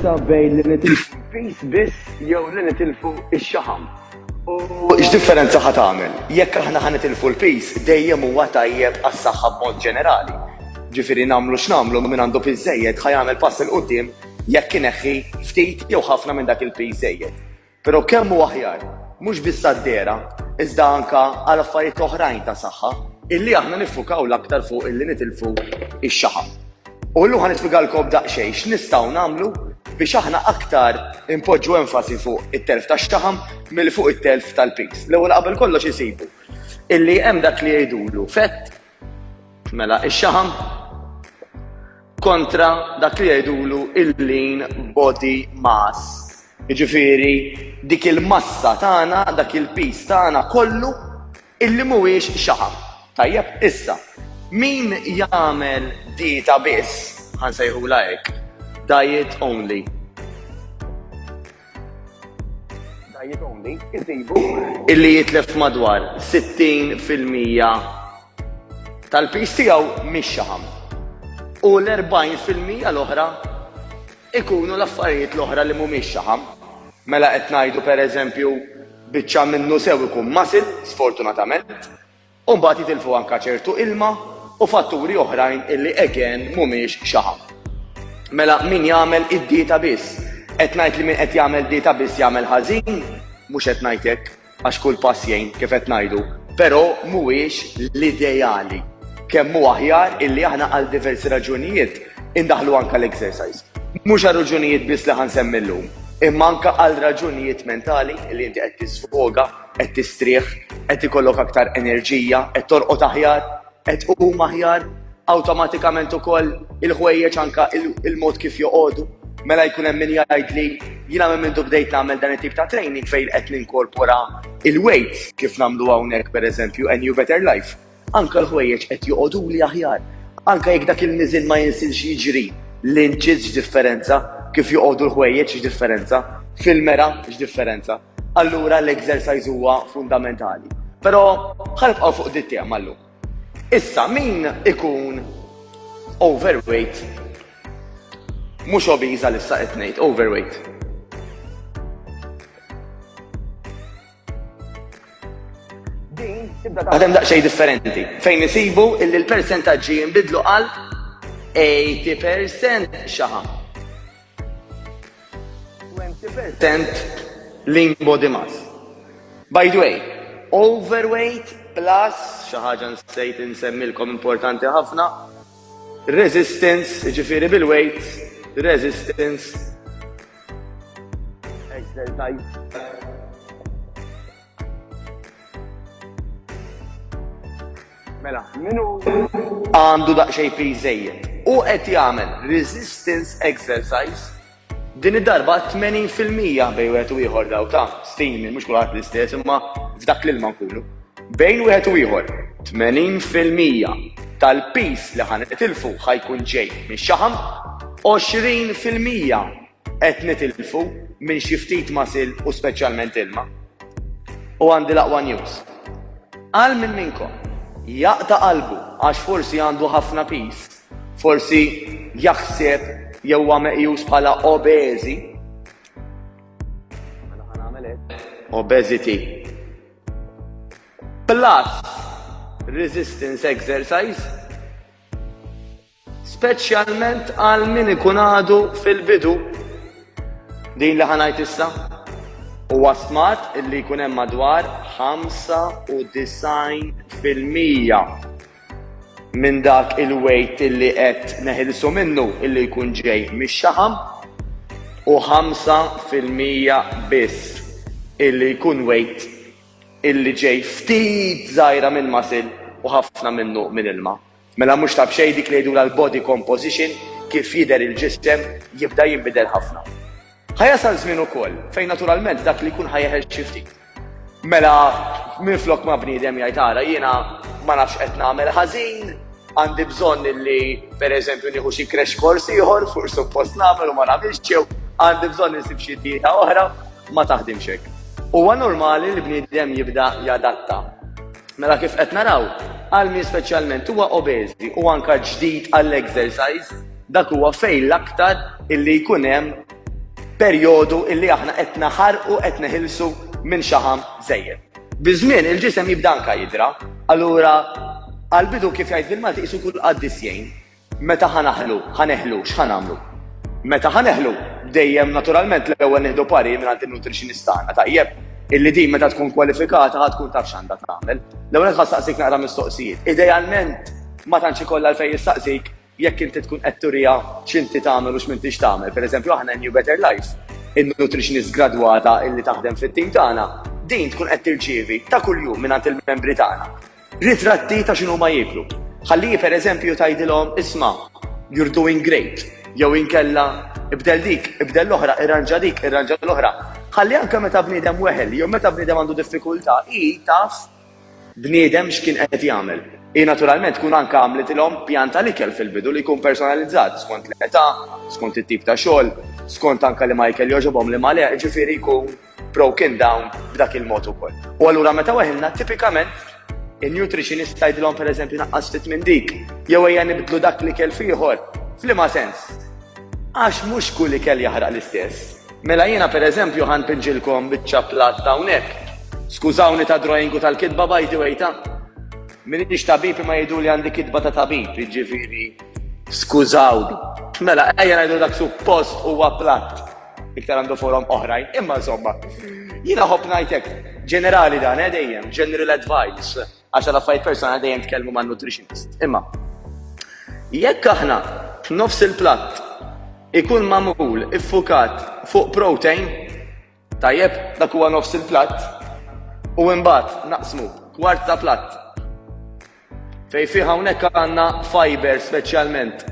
differenza bejn li nitilfu l-peace biss jew li nitilfu x-xaħam. U x'differenza ħad tagħmel? Jekk aħna ħa nitilfu l-peace dejjem huwa tajjeb għas-saħħa b'mod ġenerali. Ġifieri nagħmlu x'nagħmlu minn għandu peace żejjed ħajamel pass il qudiem jekk ineħħi ftit jew ħafna minn dak il-peace żejjed. Però kemm hu aħjar, mhux biss għad-dera, iżda anke għal affarijiet oħrajn ta' saħħa illi aħna niffukaw l-aktar fuq illi nitilfu x-xaħam. U llum ħa nispjegalkom daqsxejn x'nistgħu nagħmlu biex aħna aktar impoġġu enfasi fuq it-telf tax-xaħam milli fuq it-telf tal-peace. L-ewwel qabel kollox isibu illi hemm dak li jgħidulu fett mela x-xaħam kontra dak li jgħidulu il-lean body mass. Jiġifieri dik il-massa tagħna, dak il-peace tagħna kollu illi mhuwiex xaħam. Tajjeb, issa, min jagħmel dieta biss, ħansejħula hekk, diet only. Diet only, isibu illi jitlef madwar 60% tal-peace tiegħu mhix xaħam. U l-40% l-oħra ikunu l-affarijiet l-oħra li mhumiex xaħam. Mela qed ngħidu pereżempju biċċa minnu sew ikun muscle, sfortunatament, u mbagħad jitilfu anke ċertu ilma u fatturi oħrajn illi again mhumiex xaħam. Mela min jagħmel id-dieta biss, qed ngħid li min qed jagħmel dieta biss jagħmel ħażin, mhux qed ngħid hekk għax kull pass jgħin kif qed ngħidu, però mhuwiex l-ideali. Kemm hu aħjar illi aħna għal diversi raġunijiet indaħlu anke l-exercise. Mhux għal raġunijiet biss li ħansemmi llum, imma anke għal raġunijiet mentali li inti qed tisfoga, qed tistrieħ, qed ikollok aktar enerġija, qed torqod aħjar, qed tqum aħjar, awtomatikament ukoll il-ħwejjeġ anke il-mod kif joqogħdu. Mela jkun hemm min jgħidli jiena minn mindu bdejt nagħmel dan it-tip ta' training fejn qed ninkorpora il-weights kif nagħmlu hawnhekk pereżempju A New Better Life. Anke l-ħwejjeġ qed joqogħduli aħjar. Anke jekk dak il-niżil ma jinsilx jiġri, l-inches x'differenza, kif joqogħdu l-ħwejjeġ x'differenza, fil-mera x'differenza. Allura l-exercise huwa fundamentali. Però ħalbqgħu fuq dit-tieqa mallum. Issa min ikun overweight, mhux obese għalissa qed ngħid, overweight. Għadem daqxej differenti, fejn nisibu illi l-percentaġġi jinbidlu għal 80% xaħam. 20% lean body mass. By the way, overweight plus xaħġa nsejt insemmilkom importanti ħafna, resistance, ġifiri bil-weight, resistance, exercise. Mela, minu għandu daqxej piżejjed u qed jagħmel resistance exercise din id-darba 80% bejn wieħed u ieħor daw ta' steaming, mhux kulħadd l-istess imma f'dak l-ilma nkunu. Bejn wieħed u ieħor 80% tal-peace li ħan nitilfu ħajkun ġej mix-xaħam, 20% qed nitilfu minn xi ftit muscle u speċjalment ilma. U għandi l-aqwa news. Għal minn minnkom jaqta' qalbu għax forsi għandu ħafna peace, forsi jaħseb jew huwa meqjus bħala obesi. Mela ħanagħmel hekk. Obesity. Plus resistance exercise, speċjalment għal min ikun għadu fil-bidu. Din li ħanajt issa. Huwa smart illi jkun hemm madwar 95% minn dak il-weight illi qed neħilsu minnu illi jkun ġej mix-xaħam u 5% biss illi jkun weight illi ġej ftit żgħira mill-muscle u ħafna minnu minn ilma. Mela mhux tab xejn dik li jgħidula l-body composition kif jidher il-ġisem jibda jinbidel ħafna. Ħajasal żmien ukoll fejn naturalment dak li jkun ħajjeħel xi ftit. Mela minflok ma' bniedem jgħid ara jiena ma nafx qed nagħmel ħażin, għandi bżonn illi pereżempju nieħu xi crash course ieħor fuq suppost nagħmel u ma nagħmilx jew għandi bżonn insib xi dieta oħra ma taħdimx hekk. Huwa normali li bniedem jibda jadatta. Mela kif qed naraw, għal min speċjalment huwa obesi u anke ġdid għall-exercise, dak huwa fejn l-aktar illi jkun hemm perjodu illi aħna qed naħarqu qed neħilsu minn xaħam żejjed. Biżmien il-ġisem jibda anke jidra, allura għal-bidu kif jgħid bil-Malti qisu kull qaddisjejn. Meta ħaneħlu x'ħanamlu? Meta ħaneħlu dejjem naturalment l-ewwel nieħdu pari mingħand il-nutritionist tagħna tajjeb illi din meta tkun kwalifikata ħad tkun taf x'għandha tagħmel. L-ewwel qed ħastaqsik naqra mistoqsijiet. Idealment ma tantx ikollha għalfejn jistaqsik jekk inti tkun qed turija x'inti tagħmel u x'mintix tagħmel. Pereżempju aħna New Better Life, in-nutritionist gradwata illi taħdem fit-tim tagħna, din tkun qed tirċievi ta' kuljum mingħand il-membri tagħna ritratti ta' x'inhu ma jieklu. Ħalliji pereżempju tgħidilhom isma' you're doing great, jew inkella ibdel dik, ibdel l-oħra, irranġa dik, irranġa l-oħra. Ħalli anke meta bniedem weħel, jew meta bniedem għandu diffikultà, taf bniedem x'kien qed jagħmel. Naturalment tkun anke għamlitilhom pjan tal-ikel fil-bidu li jkun personalizzat skont l-età, skont it-tip ta' xogħol, skont anke li ma jkel jogħġobhom li ma le, ġifieri jkun broken down b'dak il-mod ukoll. U allura meta weħilna tipikament il-nutritionist tgħidilhom pereżempju naqqas ftit minn dik, jew ejja nibdlu dak li kell fieħor, f'liema sens. Għax mhux kull ikel jaħraq l-istess. Mela jiena pereżempju ħanpinġilkom biċċa platt hawnhekk. Skużawni ta' drawingu tal-kitba bajti wejta. Minix tabib ma jgħidu li għandi kitba ta' tabib, jiġifieri skużawni. Mela ejja ngħidu dak suppost huwa platt. Iktar għandu forom oħrajn, imma insomma. Jiena ħobb ngħidlek ġenerali dan dejjem, general advice, għax l-affarijiet personali dejjem tkellmu man nutritionist. Imma jekk aħna f'nofs il-platt ikun magħmul iffukat fuq protein, tajjeb dak huwa nofs il-platt, u mbagħad naqsmu kwart ta' platt. Fejn fih hawnhekk għandna fiber speċjalment